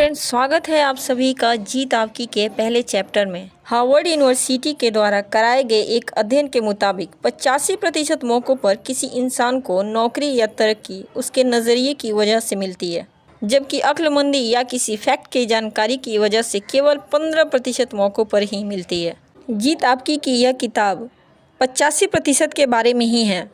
Friends, स्वागत है आप सभी का जीत आपकी के पहले चैप्टर में। हार्वर्ड यूनिवर्सिटी के द्वारा कराए गए एक अध्ययन के मुताबिक 85% मौक़ों पर किसी इंसान को नौकरी या तरक्की उसके नज़रिए की वजह से मिलती है, जबकि अक्लमंदी या किसी फैक्ट की जानकारी की वजह से केवल 15% मौक़ों पर ही मिलती है। जीत आपकी की यह किताब 85% के बारे में ही है।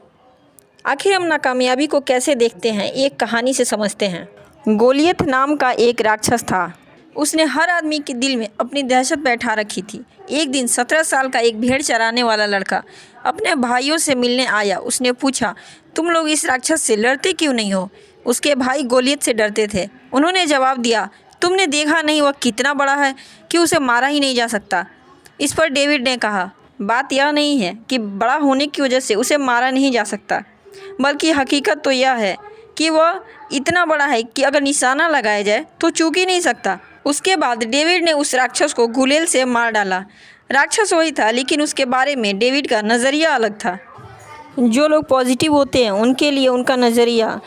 आखिर हम नाकामयाबी को कैसे देखते हैं, एक कहानी से समझते हैं। गोलियत नाम का एक राक्षस था। उसने हर आदमी के दिल में अपनी दहशत बैठा रखी थी। एक दिन 17 साल का एक भेड़ चराने वाला लड़का अपने भाइयों से मिलने आया। उसने पूछा, तुम लोग इस राक्षस से लड़ते क्यों नहीं हो? उसके भाई गोलियत से डरते थे। उन्होंने जवाब दिया, तुमने देखा नहीं वह कितना बड़ा है कि उसे मारा ही नहीं जा सकता। इस पर डेविड ने कहा, बात यह नहीं है कि बड़ा होने की वजह से उसे मारा नहीं जा सकता, बल्कि हकीकत तो यह है कि वह इतना बड़ा है कि अगर निशाना लगाया जाए तो चूक ही नहीं सकता। उसके बाद डेविड ने उस राक्षस को गुलेल से मार डाला। राक्षस वही था, लेकिन उसके बारे में डेविड का नज़रिया अलग था। जो लोग पॉजिटिव होते हैं उनके लिए उनका नज़रिया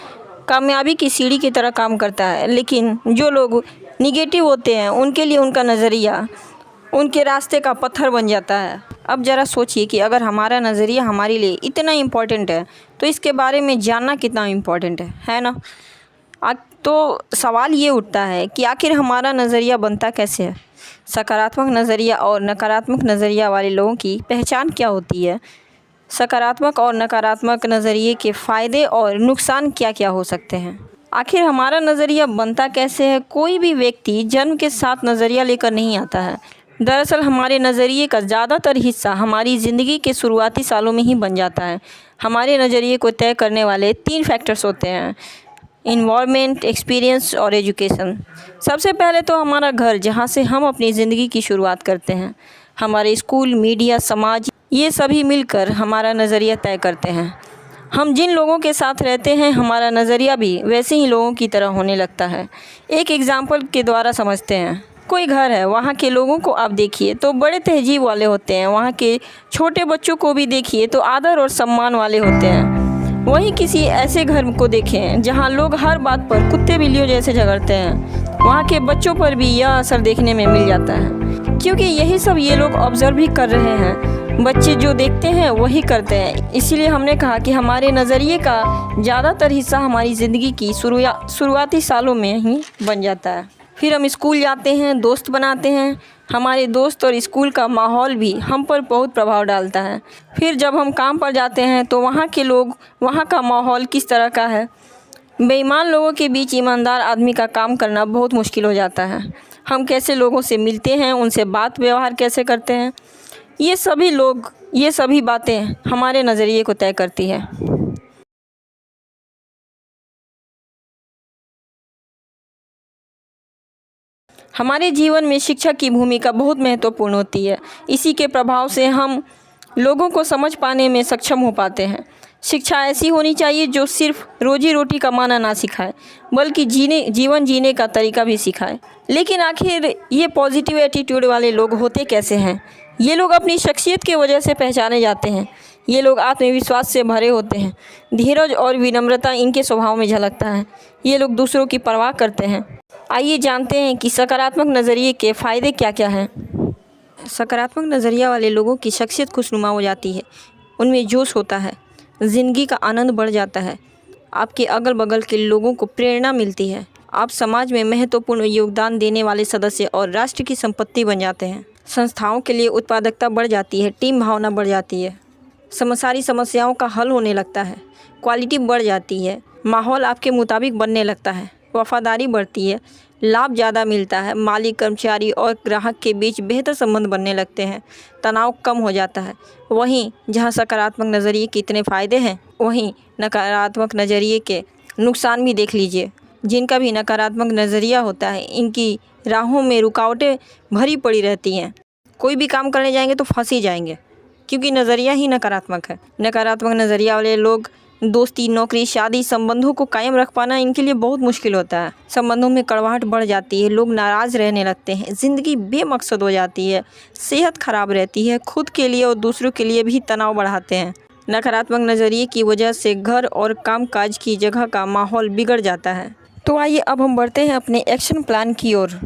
कामयाबी की सीढ़ी की तरह काम करता है, लेकिन जो लोग निगेटिव होते हैं उनके लिए उनका नज़रिया उनके रास्ते का पत्थर बन जाता है। अब ज़रा सोचिए कि अगर हमारा नज़रिया हमारे लिए इतना इम्पोर्टेंट है तो इसके बारे में जानना कितना इम्पोर्टेंट है ना। तो सवाल ये उठता है कि आखिर हमारा नज़रिया बनता कैसे है। सकारात्मक नज़रिया और नकारात्मक नज़रिया वाले लोगों की पहचान क्या होती है? सकारात्मक और नकारात्मक नज़रिए के फ़ायदे और नुकसान क्या क्या हो सकते हैं? आखिर हमारा नज़रिया बनता कैसे है? कोई भी व्यक्ति जन्म के साथ नज़रिया लेकर नहीं आता है। दरअसल हमारे नज़रिए का ज़्यादातर हिस्सा हमारी ज़िंदगी के शुरुआती सालों में ही बन जाता है। हमारे नज़रिए को तय करने वाले 3 फैक्टर्स होते हैं: इन्वायरमेंट, एक्सपीरियंस और एजुकेशन। सबसे पहले तो हमारा घर, जहाँ से हम अपनी ज़िंदगी की शुरुआत करते हैं। हमारे स्कूल, मीडिया, समाज, ये सभी मिलकर हमारा नज़रिया तय करते हैं। हम जिन लोगों के साथ रहते हैं हमारा नज़रिया भी वैसे ही लोगों की तरह होने लगता है। एक एग्ज़ाम्पल के द्वारा समझते हैं। कोई घर है, वहाँ के लोगों को आप देखिए तो बड़े तहजीब वाले होते हैं। वहाँ के छोटे बच्चों को भी देखिए तो आदर और सम्मान वाले होते हैं। वहीं किसी ऐसे घर को देखें जहाँ लोग हर बात पर कुत्ते बिल्लियों जैसे झगड़ते हैं, वहाँ के बच्चों पर भी यह असर देखने में मिल जाता है, क्योंकि यही सब ये लोग ऑब्जर्व भी कर रहे हैं। बच्चे जो देखते हैं वही करते हैं। इसीलिए हमने कहा कि हमारे नज़रिए का ज़्यादातर हिस्सा हमारी ज़िंदगी की शुरुआती सालों में ही बन जाता है। फिर हम स्कूल जाते हैं, दोस्त बनाते हैं। हमारे दोस्त और स्कूल का माहौल भी हम पर बहुत प्रभाव डालता है। फिर जब हम काम पर जाते हैं तो वहाँ के लोग, वहाँ का माहौल किस तरह का है। बेईमान लोगों के बीच ईमानदार आदमी का काम करना बहुत मुश्किल हो जाता है। हम कैसे लोगों से मिलते हैं, उनसे बात व्यवहार कैसे करते हैं, ये सभी बातें हमारे नज़रिए को तय करती है। हमारे जीवन में शिक्षा की भूमिका बहुत महत्वपूर्ण होती है। इसी के प्रभाव से हम लोगों को समझ पाने में सक्षम हो पाते हैं। शिक्षा ऐसी होनी चाहिए जो सिर्फ रोजी रोटी कमाना ना सिखाए, बल्कि जीवन जीने का तरीका भी सिखाए। लेकिन आखिर ये पॉजिटिव एटीट्यूड वाले लोग होते कैसे हैं? ये लोग अपनी शख्सियत की वजह से पहचाने जाते हैं। ये लोग आत्मविश्वास से भरे होते हैं। धीरज और विनम्रता इनके स्वभाव में झलकता है। ये लोग दूसरों की परवाह करते हैं। आइए जानते हैं कि सकारात्मक नज़रिए के फ़ायदे क्या क्या हैं। सकारात्मक नज़रिया वाले लोगों की शख्सियत खुशनुमा हो जाती है। उनमें जोश होता है, ज़िंदगी का आनंद बढ़ जाता है। आपके अगल बगल के लोगों को प्रेरणा मिलती है। आप समाज में महत्वपूर्ण योगदान देने वाले सदस्य और राष्ट्र की संपत्ति बन जाते हैं। संस्थाओं के लिए उत्पादकता बढ़ जाती है, टीम भावना बढ़ जाती है, सारी समस्याओं का हल होने लगता है, क्वालिटी बढ़ जाती है, माहौल आपके मुताबिक बनने लगता है, वफादारी बढ़ती है, लाभ ज़्यादा मिलता है, मालिक, कर्मचारी और ग्राहक के बीच बेहतर संबंध बनने लगते हैं, तनाव कम हो जाता है। वहीं जहां सकारात्मक नज़रिए के इतने फ़ायदे हैं, वहीं नकारात्मक नज़रिए के नुकसान भी देख लीजिए। जिनका भी नकारात्मक नज़रिया होता है, इनकी राहों में रुकावटें भरी पड़ी रहती हैं। कोई भी काम करने जाएंगे तो फंस ही जाएंगे, क्योंकि नज़रिया ही नकारात्मक है। नकारात्मक नज़रिया वाले लोग दोस्ती, नौकरी, शादी, संबंधों को कायम रख पाना इनके लिए बहुत मुश्किल होता है। संबंधों में कड़वाहट बढ़ जाती है, लोग नाराज़ रहने लगते हैं, ज़िंदगी बेमकसद हो जाती है, सेहत खराब रहती है, खुद के लिए और दूसरों के लिए भी तनाव बढ़ाते हैं। नकारात्मक नज़रिए की वजह से घर और कामकाज की जगह का माहौल बिगड़ जाता है। तो आइए अब हम बढ़ते हैं अपने एक्शन प्लान की ओर।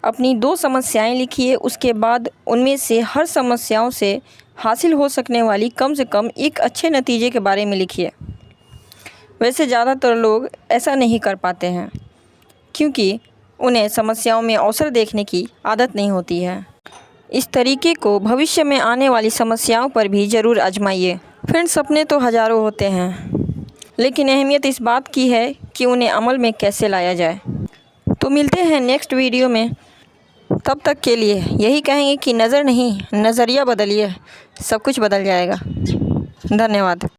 अपनी 2 समस्याएं लिखिए, उसके बाद उनमें से हर समस्याओं से हासिल हो सकने वाली कम से कम एक अच्छे नतीजे के बारे में लिखिए। वैसे ज़्यादातर लोग ऐसा नहीं कर पाते हैं क्योंकि उन्हें समस्याओं में अवसर देखने की आदत नहीं होती है। इस तरीके को भविष्य में आने वाली समस्याओं पर भी ज़रूर आजमाइए। फ्रेंड्स, सपने तो हज़ारों होते हैं, लेकिन अहमियत इस बात की है कि उन्हें अमल में कैसे लाया जाए। तो मिलते हैं नेक्स्ट वीडियो में। तब तक के लिए यही कहेंगे कि नज़र नहीं, नज़रिया बदलिए, सब कुछ बदल जाएगा। धन्यवाद।